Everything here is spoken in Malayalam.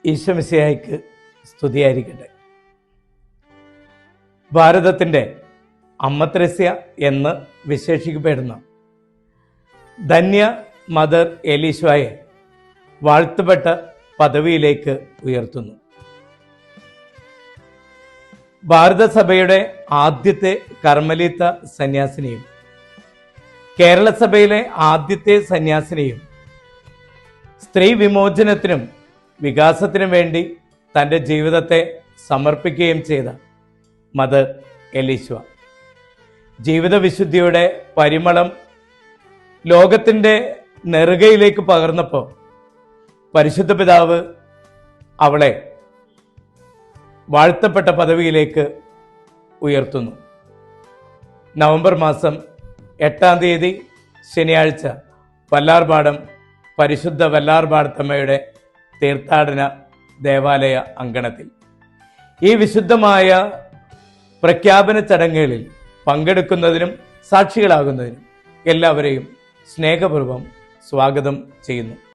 ഈശോമിശിഹായ്ക്ക് സ്തുതിയായിരിക്കട്ടെ. ഭാരതത്തിൻ്റെ അമ്മ ത്രേസ്യ എന്ന് വിശേഷിക്കപ്പെടുന്ന ധന്യ മദർ എലീശായെ വാഴ്ത്തപ്പെട്ട പദവിയിലേക്ക് ഉയർത്തുന്നു. ഭാരതസഭയുടെ ആദ്യത്തെ കർമ്മലീത്ത സന്യാസിനിയും കേരള സഭയിലെ ആദ്യത്തെ സന്യാസിനിയും സ്ത്രീ വിമോചനത്തിനും വികാസത്തിനും വേണ്ടി തൻ്റെ ജീവിതത്തെ സമർപ്പിക്കുകയും ചെയ്ത മദർ എലീശ ജീവിത വിശുദ്ധിയുടെ പരിമളം ലോകത്തിൻ്റെ നെറുകയിലേക്ക് പകർന്നപ്പോൾ പരിശുദ്ധ പിതാവ് അവളെ വാഴ്ത്തപ്പെട്ട പദവിയിലേക്ക് ഉയർത്തുന്നു. നവംബർ മാസം 8-ാം തീയതി ശനിയാഴ്ച വല്ലാർപാടം പരിശുദ്ധ വല്ലാർപാടത്തമ്മയുടെ തീർത്ഥാടന ദേവാലയ അങ്കണത്തിൽ ഈ വിശുദ്ധമായ പ്രഖ്യാപന ചടങ്ങുകളിൽ പങ്കെടുക്കുന്നതിനും സാക്ഷികളാകുന്നതിനും എല്ലാവരെയും സ്നേഹപൂർവ്വം സ്വാഗതം ചെയ്യുന്നു.